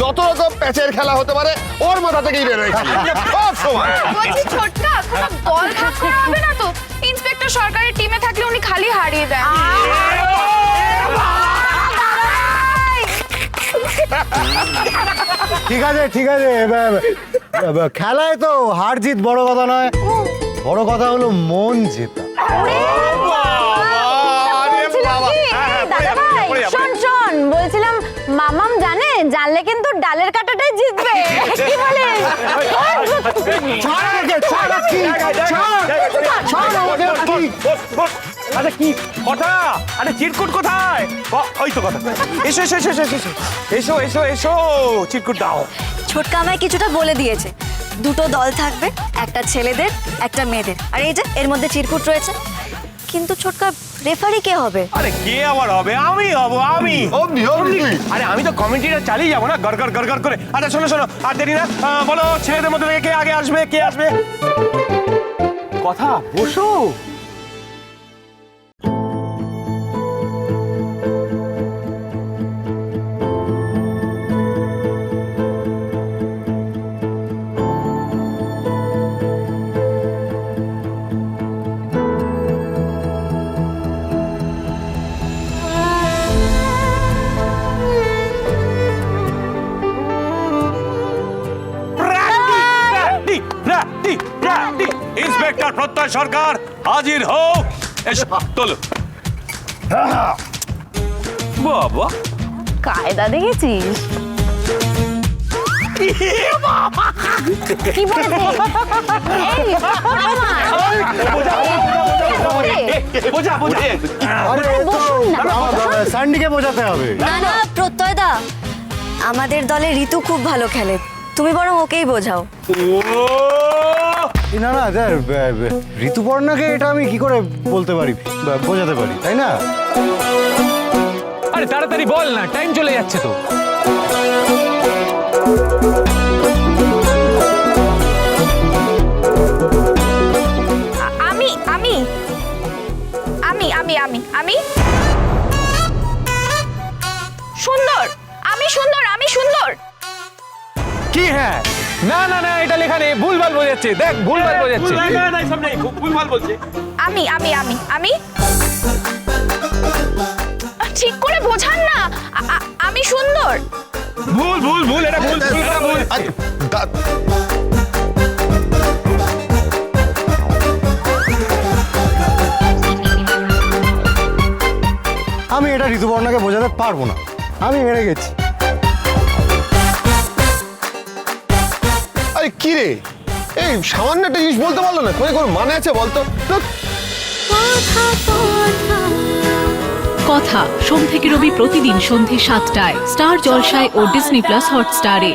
যত রকম প্যাচের খেলা হতে পারে ওর মাথা থেকেই বেরোয় সব সময়। বলছি ছোটকা কোনো বল ভাগ করা হবে না তো? ইন্সপেক্টর সরকারের টিমে থাকলে উনি খালি হারিয়ে দেন। ঠিক আছে খেলায় তো হার জিত বড় কথা নয়, বড় কথা হলো মন জেতা। শোন বলছিলাম মামাম জানলে কিন্তু ডালের কাঁটাটাই জিতবে। কি বলিস? আরে কি কথা? আরে চিরকুট কোথায়? ওই তো কথা। এসো এসো এসো এসো এসো এসো এসো চিরকুট দাও। ছোটকা আমায় কিছুটা বলে দিয়েছে, দুটো দল থাকবে, একটা ছেলেদের একটা মেয়েদের, আর এই যে এর মধ্যে চিরকুট রয়েছে। কিন্তু ছোটকা রেফারি কে হবে? আরে কে আবার হবে? আমি হব, আমি। আরে আমি তো কমেন্ট্রিটা চালিয়ে যাবো না, গড় গড় গড় গড় করে। আচ্ছা শোনো শোনো, আর দেরি না, বলো ছেলেদের মধ্যে থেকে কে আগে আসবে, কে আসবে? কথা বসো। ইন্সপেক্টর প্রত্যয় সরকার হাজির হোক। এসো চলো। বাবা কায়দা দেখেছিস? কি বলছিস? বোঝা বোঝা। সান্ডিকে বোঝাতে হবে। না না প্রত্যয় দা, আমাদের দলে ঋতু খুব ভালো খেলে, তুমি বরং ওকেই বোঝাও। না না ঋতুপর্ণাকে এটা আমি কি করে বলতে পারি, বোঝাতে পারি, তাই না? আরে তাড়াতাড়ি বল না, টাইম চলে যাচ্ছে তো। আমি আমি আমি আমি আমি আমি সুন্দর, আমি সুন্দর, আমি সুন্দর। কি হ্যাঁ? না না না, এটা লেখা নেই, ভুলভাল বোঝাচ্ছে, দেখ ভুলভাল বোঝাচ্ছে। ভুলভাল বলছে। আমি আমি আমি আমি ঠিক করে বোঝান না। আমি সুন্দর। ভুল ভুল ভুল, এটা ভুল ভুল করা ভুল। আমি এটা ঋতুপর্ণাকে বোঝাতে পারবো না, আমি হেরে গেছি। আরে কি রে, এই সামান্য একটা জিনিস বলতে পারলো না, কোনো মানে আছে বলতো? কথা সোম থেকে রবি প্রতিদিন সন্ধে ৭টায় স্টার জলসায় ও ডিজনি প্লাস হটস্টারে।